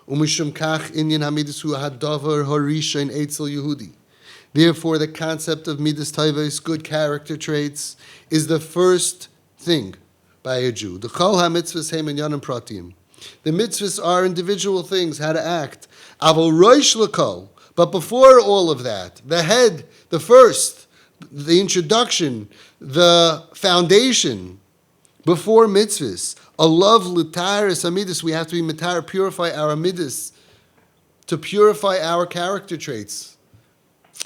Umishum kach inyan hamidus hu hadavar harishain eitzel Yehudi. Therefore, the concept of midas tayvos, good character traits, is the first thing by a Jew. The chol ha-mitzvahs heim inyanim pratim. The mitzvahs are individual things, how to act. Avol roish l'kol. But before all of that, the head, the first, the introduction, the foundation, before mitzvahs, a love l'taris amidus, we have to be mitar, purify our midas, to purify our character traits.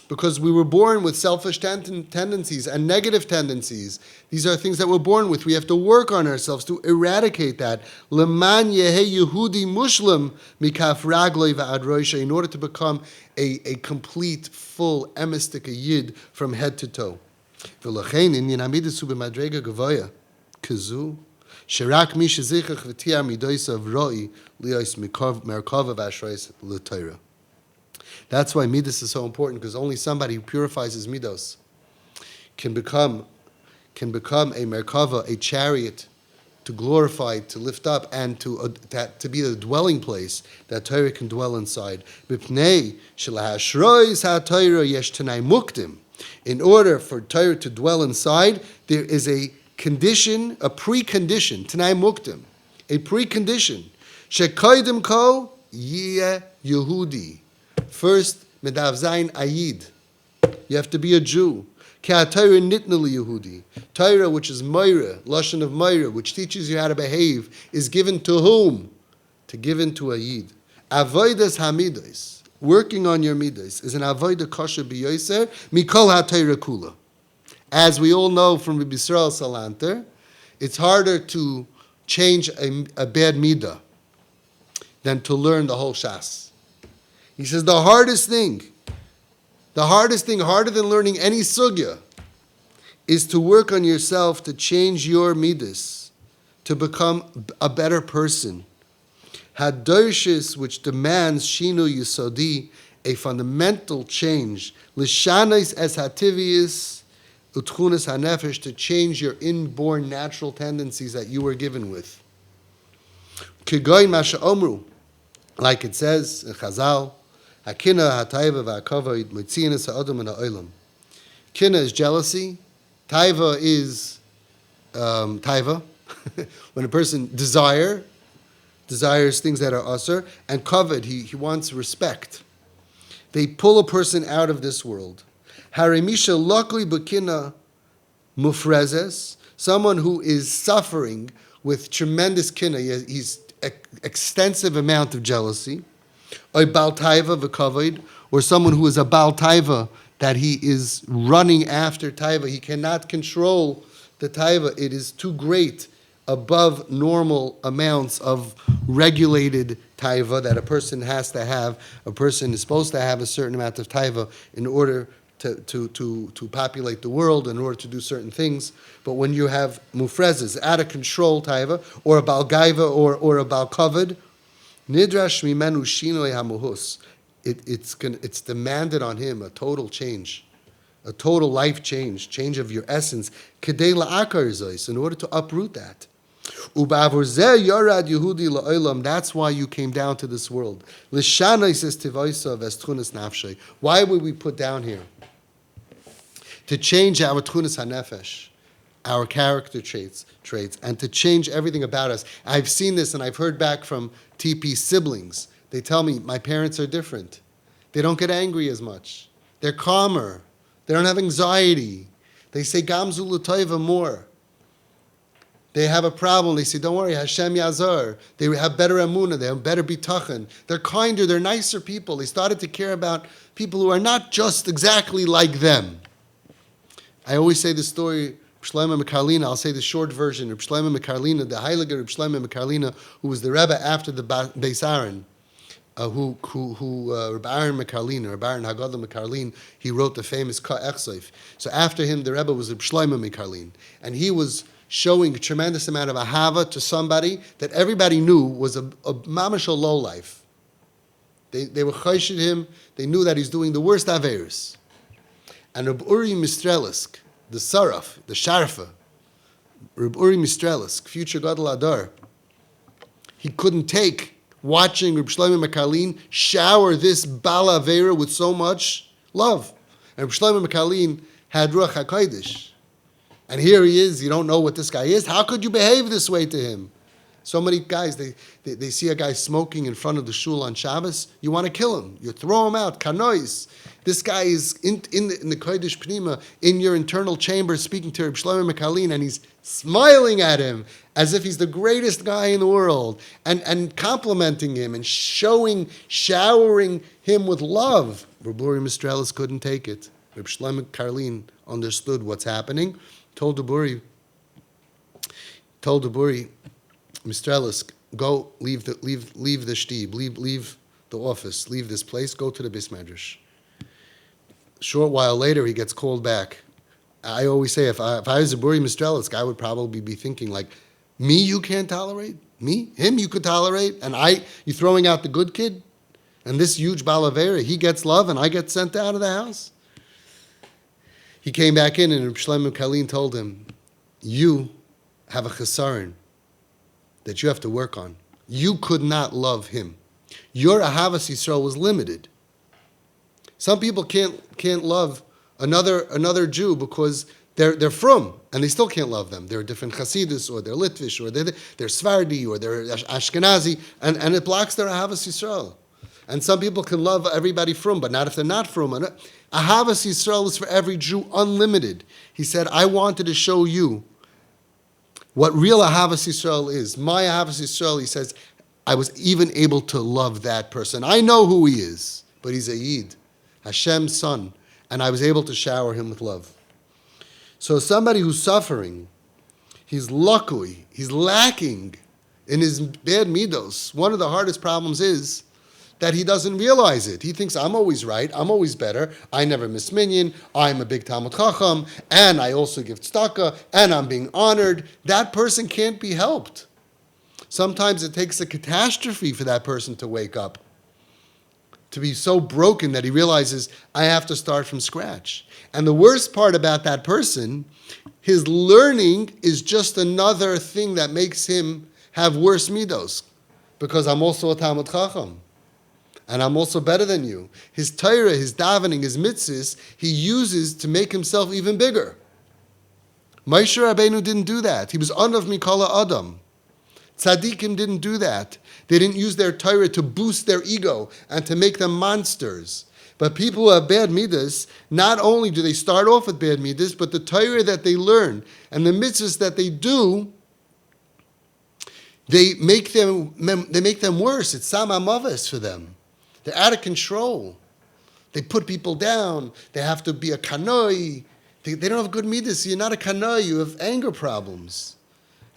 Because we were born with selfish tendencies and negative tendencies. These are things that we're born with. We have to work on ourselves to eradicate that. Leman yehe Yehudi mushlam mikaf ragloi va'ad roisha, in order to become a complete, full, emistic yid from head to toe. V'lachein inyan hamidas hu b'madrega gavoya kazu sherak mi shezichach v'tiar midosav roi lios merkava v'ashrois l'Torah. That's why midas is so important, because only somebody who purifies his midos can become a merkava, a chariot, to glorify, to lift up, and to be the dwelling place that Torah can dwell inside. In order for Torah to dwell inside, there is a condition, a precondition, Tanai Muktim, a precondition. Shekaidim ko yeh Yehudi. First, medav zayin ayid. You have to be a Jew. Torah nitna Yehudi. Torah, which is Meira, lashon of Meira, which teaches you how to behave, is given to whom? To given to a yid. Avodas hamidos, working on your midos, is an avodah kosher b'yoser mikol ha-Torah kula. As we all know from Rabbi Yisrael Salanter, it's harder to change a bad midah than to learn the whole Shas. He says the hardest thing, harder than learning any sugya, is to work on yourself to change your midas, to become a better person. Hadoshis, which demands shinu yisodi, a fundamental change. Lishanis es hativius utchunas hanefesh, to change your inborn natural tendencies that you were given with. Kigoyin masha omru, like it says in Chazal, Hakina hataiva va'akavod mitzinas ha'adam ha'olam. Kina is jealousy. Taiva is taiva. When a person desires things that are usher, and kavod, he wants respect. They pull a person out of this world. Harimisha lokli b'kina mufrezes, someone who is suffering with tremendous kina. He's extensive amount of jealousy. Or Baal Taiva v'kavod, or someone who is a Baal Taiva, that he is running after Taiva. He cannot control the Taiva. It is too great, above normal amounts of regulated Taiva that a person has to have. A person is supposed to have a certain amount of Taiva in order to populate the world, in order to do certain things. But when you have mufrezes, out of control Taiva, or a Baal Gaiva, or a Baal Kavod, Nidrash mimenu shinoi hamuhus. It's demanded on him a total change, a total life change of your essence. Kedei la'akar zois, in order to uproot that. Ubavur zeh yorad Yehudi la'olam. That's why you came down to this world. L'shanais es tivoisa v'estchunas nafshay. Why were we put down here? To change our tchunas hanefesh, our character traits, and to change everything about us. I've seen this, and I've heard back from TP siblings. They tell me, my parents are different. They don't get angry as much. They're calmer. They don't have anxiety. They say gamzu l'toiva more. They have a problem. They say, don't worry, Hashem Yazar. They have better emunah. They have better bitachon. They're kinder. They're nicer people. They started to care about people who are not just exactly like them. I always say the story, Shlomo Mekarlina. I'll say the short version. Reb Shlomo Mekarlina, the Heilige Reb Shlomo Mekarlina, who was the Rebbe after the Beis Aaron, Reb Aaron Mekarlina, Reb Aaron Haggadah Mekarlin, he wrote the famous Ka Echsoif. So after him, the Rebbe was Reb Shlomo Mekarlin, and he was showing a tremendous amount of ahava to somebody that everybody knew was a mamash lowlife. They were chayshid him. They knew that he's doing the worst averis. And Reb Uri Mistrelisk, the Saraf, the Sharfa, Reb Uri Mistrelisk, future Gadol Adar, he couldn't take watching Reb Shlomo Mekalin shower this Bala Avera with so much love. And Reb Shlomo Mekalin had Ruach HaKodesh. And here he is, you don't know what this guy is. How could you behave this way to him? So many guys, they see a guy smoking in front of the shul on Shabbos, you want to kill him. You throw him out, kanois. This guy is in the Kodesh Pnima, in your internal chamber, speaking to Reb Shlomo Mekalin, and he's smiling at him as if he's the greatest guy in the world, and complimenting him and showering him with love. Reb Luri Mistralis couldn't take it. Reb Shlomo Mekalin understood what's happening, told the Buri, Mistralis, go, leave the shtib, leave the office, leave this place, go to the Bis Medrash. Short while later, he gets called back. I always say, if I was a Buri Mistralis, I would probably be thinking like, me you can't tolerate? Me? Him you could tolerate? And you throwing out the good kid? And this huge Balavera, he gets love and I get sent out of the house? He came back in and Reb Shlomo Mekalin told him, you have a chesaron that you have to work on. You could not love him. Your Ahavas Yisrael was limited. Some people can't love another Jew because they're from, and they still can't love them. They're different Hasidus, or they're Litvish, or they're Svardi, or they're Ashkenazi, and it blocks their Ahavas Yisrael. And some people can love everybody from, but not if they're not from. Ahavas Yisrael is for every Jew, unlimited. He said, I wanted to show you what real Ahavas Yisrael is. My Ahavas Yisrael, he says, I was even able to love that person. I know who he is, but he's a Yid, Hashem's son, and I was able to shower him with love. So somebody who's suffering, he's lakui, he's lacking in his bad midos. One of the hardest problems is that he doesn't realize it. He thinks, I'm always right, I'm always better, I never miss minyan, I'm a big Talmud Chacham, and I also give tzedakah, and I'm being honored. That person can't be helped. Sometimes it takes a catastrophe for that person to wake up, to be so broken that he realizes, I have to start from scratch. And the worst part about that person, his learning is just another thing that makes him have worse midos, because I'm also a Talmud Chacham. And I'm also better than you. His Torah, his davening, his mitzvahs, he uses to make himself even bigger. Moshe Rabbeinu didn't do that. He was Anav Mikala Adam. Tzaddikim didn't do that. They didn't use their Torah to boost their ego and to make them monsters. But people who have bad midas, not only do they start off with bad midas, but the Torah that they learn and the mitzvahs that they do, they make them worse. It's samamavis for them. They're out of control. They put people down. They have to be a kanoi. They don't have good midas. You're not a kanoi. You have anger problems.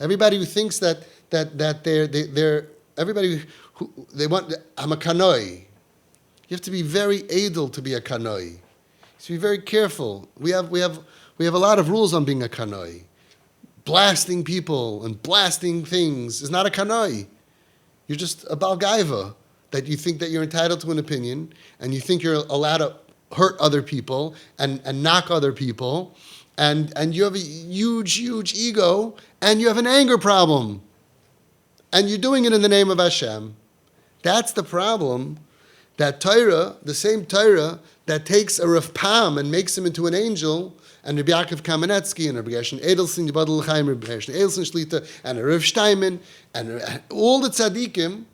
Everybody who thinks that they're everybody who they want, I'm a kanoi. You have to be very able to be a kanoi. You have to be very careful. We have a lot of rules on being a kanoi. Blasting people and blasting things is not a kanoi. You're just a balgaiva. That you think that you're entitled to an opinion, and you think you're allowed to hurt other people and knock other people, and you have a huge ego, and you have an anger problem. And you're doing it in the name of Hashem. That's the problem, that Torah, the same Torah that takes a Rav Pam and makes him into an angel, and Rabbi Yaakov Kamenetsky, and Rabbi Gershon Edelstein, Yibadol L'chaim, Rabbi Gershon Edelstein Shlita, and Rav Steinman, and all the tzaddikim,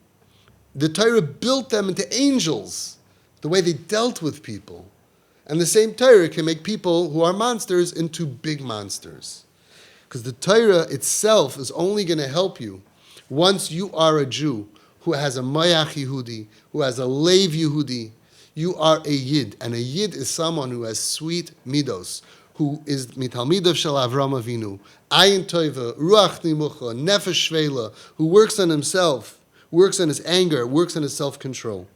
the Torah built them into angels, the way they dealt with people. And the same Torah can make people who are monsters into big monsters. Because the Torah itself is only going to help you once you are a Jew who has a Mayach Yehudi, who has a Lev Yehudi. You are a Yid. And a Yid is someone who has sweet midos, who is mitalmidav shel Avram Avinu, ayin toiva, ruach nimucha, nefesh shvela, who works on himself, works on his anger, works on his self-control.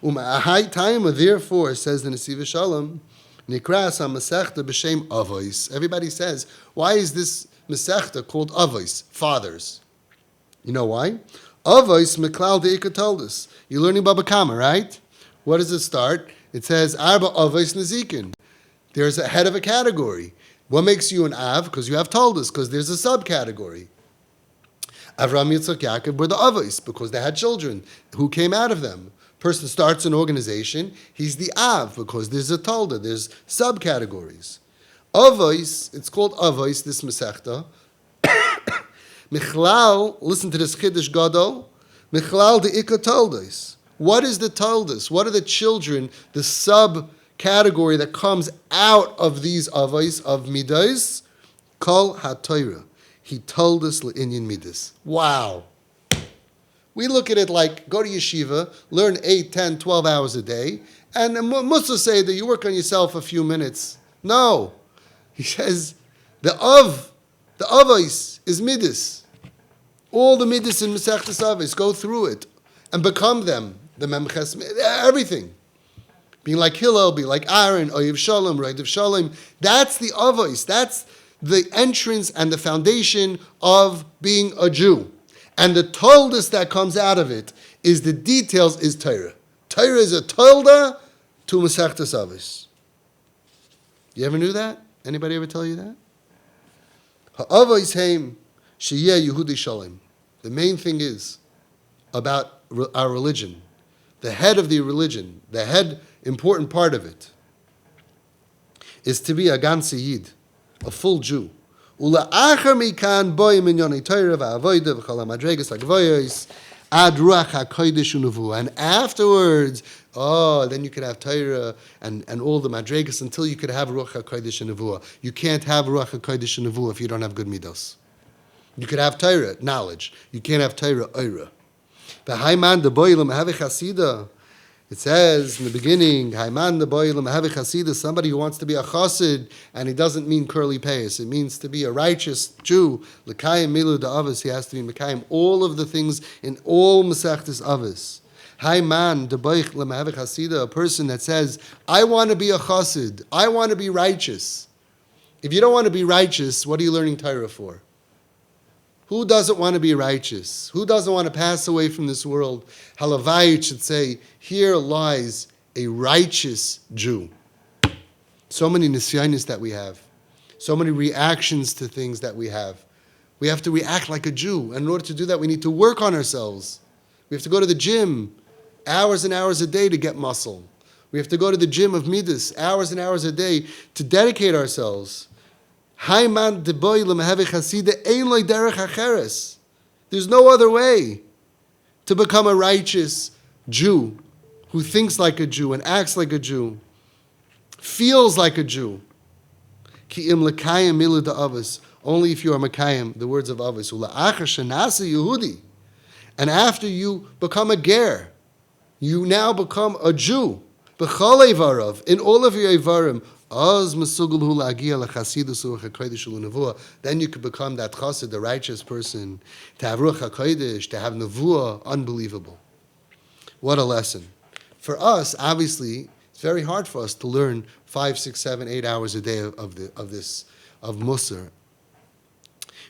Therefore, says the Nesivas Shalom, Nikras ha-Masechta b'shem Avos. Everybody says, why is this Masechta called Avos, fathers? You know why? Avos meklal de'ika told us. You're learning Baba Kama, right? What does it start? It says, Arba Avos Nezikin. There's a head of a category. What makes you an Av? Because you have told us, because there's a subcategory. Avram, Yitzchak, Yaakov were the Avos because they had children who came out of them. Person starts an organization, he's the Av because there's a Talda, there's subcategories. Avos, it's called Avos, this Masechta. Michlal, listen to this Chiddush Gadol. Michlal de Ika Taldos. What is the Taldos? What are the children, the subcategory that comes out of these Avos, of Midas? Kol HaTorah. He told us Le'inyan Midas. Wow. We look at it like, go to yeshiva, learn 8, 10, 12 hours a day, and Musa say that you work on yourself a few minutes. No. He says, the Avos is Midas. All the Midas in Masechtas Avos, go through it and become them. The Memches, everything. Being like Hillel, be like Aaron, Oyev Shalom, Reidav Shalom. That's the Avos. That's the entrance and the foundation of being a Jew. And the toldus that comes out of it is the details is Torah. Torah is a tolda to Masechtas Avos. You ever knew that? Anybody ever tell you that? Ha'avos heim sheyeh Yehudi Shalom. The main thing is about our religion. The head of the religion, the head important part of it, is to be a ganze Yid, a full Jew. Ula'achar mikan boy minyonei Torah va'avodah v'chol ha'madregas ha'gvoyos ad ruach ha'kodesh u'nevuah. And afterwards, then you could have Torah and all the madregas until you could have ruach ha'kodesh u'nevuah. You can't have ruach ha'kodesh u'nevuah if you don't have good midos. You could have Torah, knowledge. You can't have Torah, oira. V'haiman de boy l'mehave chasida. It says in the beginning, Haiman the boy l'mehave chasida, somebody who wants to be a chassid, and it doesn't mean curly payas. It means to be a righteous Jew. L'kayim milu de avos, he has to be mekayim all of the things in all Masechtas Avos. Haiman the boy l'mehave chasida, a person that says, I want to be a chassid, I want to be righteous. If you don't want to be righteous, what are you learning Torah for? Who doesn't want to be righteous? Who doesn't want to pass away from this world? Halavayit should say, here lies a righteous Jew. So many nisyanis that we have. So many reactions to things that we have. We have to react like a Jew. And in order to do that, we need to work on ourselves. We have to go to the gym hours and hours a day to get muscle. We have to go to the gym of Midas hours and hours a day to dedicate ourselves. There's no other way to become a righteous Jew who thinks like a Jew and acts like a Jew, feels like a Jew. Only if you are Mekayim, the words of Avos. And after you become a ger, you now become a Jew. In all of your Evarim, then you could become that chassid, the righteous person, to have ruach hakodesh, to have nevuah, unbelievable. What a lesson. For us, obviously, it's very hard for us to learn 5, 6, 7, 8 hours a day of Musar.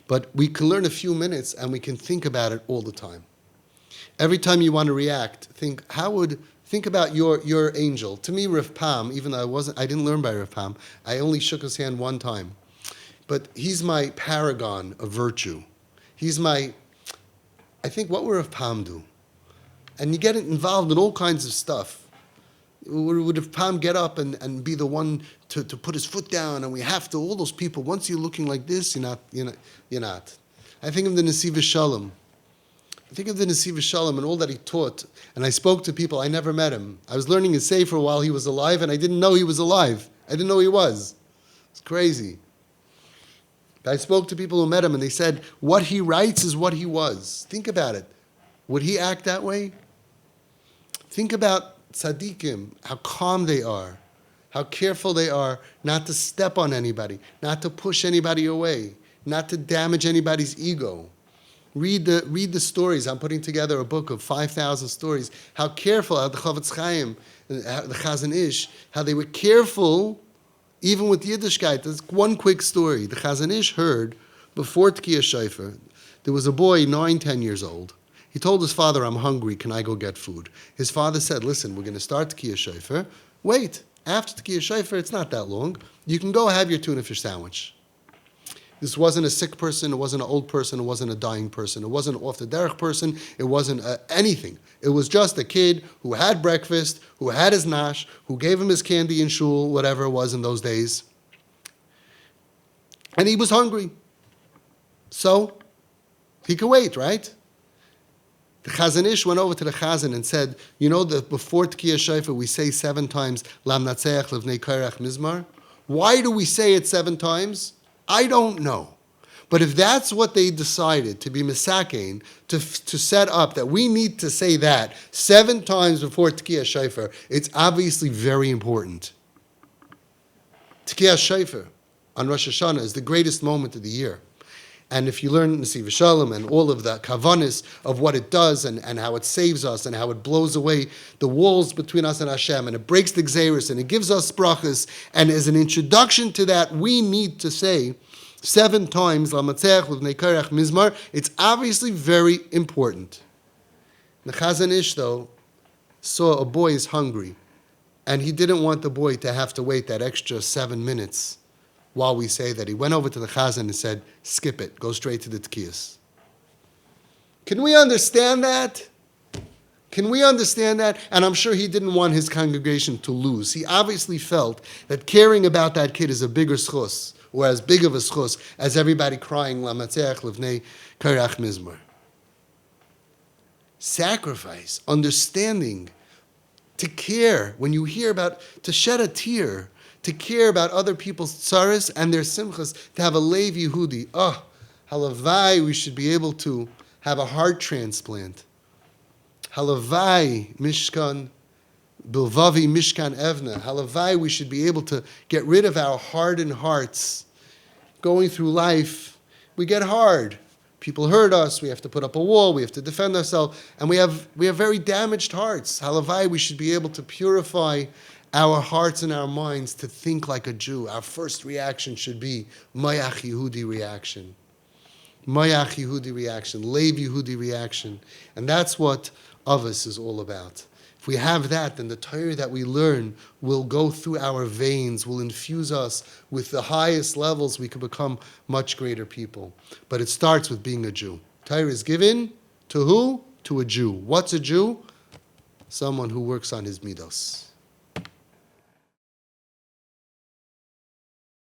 But we can learn a few minutes and we can think about it all the time. Every time you want to react, think about your angel. To me, Rav Pam, even though I didn't learn by Rav Pam, I only shook his hand one time. But he's my paragon of virtue. I think, what would Rav Pam do? And you get involved in all kinds of stuff. Would Rav Pam get up and be the one to put his foot down, and we have to, all those people, once you're looking like this, you're not. I think of the Nesivas Shalom. I think of the Nesivas Shalom and all that he taught. And I spoke to people, I never met him. I was learning his sefer while he was alive, and I didn't know he was alive. I didn't know he was. It's crazy. I spoke to people who met him, and they said, what he writes is what he was. Think about it. Would he act that way? Think about tzaddikim, how calm they are, how careful they are not to step on anybody, not to push anybody away, not to damage anybody's ego. Read the stories. I'm putting together a book of 5,000 stories. How careful, how the Chavetz Chaim, the Chazon Ish, how they were careful, even with Yiddishkeit. There's one quick story. The Chazon Ish heard, before Tkiyah Shofar, there was a boy, 9, 10 years old. He told his father, I'm hungry, can I go get food? His father said, listen, we're going to start Tkiyah Shofar. Wait, after Tkiyah Shofar, it's not that long. You can go have your tuna fish sandwich. This wasn't a sick person, it wasn't an old person, it wasn't a dying person, it wasn't an off the derech person, it wasn't anything. It was just a kid who had breakfast, who had his nash, who gave him his candy in shul, whatever it was in those days. And he was hungry. So, he could wait, right? The Chazon Ish went over to the Chazan and said, you know that before Tkiyah Shofar we say 7 times, Lam Natseach Levnei Korach Mizmar? Why do we say it 7 times? I don't know. But if that's what they decided to be misakein, to set up that we need to say that 7 times before Tkiyah Shofar, it's obviously very important. Tkiyah Shofar on Rosh Hashanah is the greatest moment of the year. And if you learn Nesivas and all of the kavanis of what it does and how it saves us and how it blows away the walls between us and Hashem and it breaks the gzeiros and it gives us brachas, and as an introduction to that, we need to say 7 times Lamatzeach Levnei Korach Mizmar. It's obviously very important. The Chazon Ish, though, saw a boy is hungry, and he didn't want the boy to have to wait that extra 7 minutes while we say that. He went over to the Chazan and said, skip it, go straight to the Tkiyas. Can we understand that? Can we understand that? And I'm sure he didn't want his congregation to lose. He obviously felt that caring about that kid is a bigger schus, or as big of a schus as everybody crying, Lamatzeach Levnei Korach Mizmar. Sacrifice, understanding, to care, when you hear about, to shed a tear, to care about other people's tzaras and their simchas, to have a Lev Yehudi. Oh, halavai, we should be able to have a heart transplant. Halavai, Mishkan, Bilvavi, Mishkan Evna. Halavai, we should be able to get rid of our hardened hearts. Going through life, we get hard. People hurt us, we have to put up a wall, we have to defend ourselves, and we have very damaged hearts. Halavai, we should be able to purify our hearts and our minds to think like a Jew. Our first reaction should be Mayach Yehudi reaction. Mayach Yehudi reaction, Lev Yehudi reaction. And that's what Avos is all about. If we have that, then the Torah that we learn will go through our veins, will infuse us with the highest levels. We can become much greater people. But it starts with being a Jew. Torah is given to who? To a Jew. What's a Jew? Someone who works on his midos.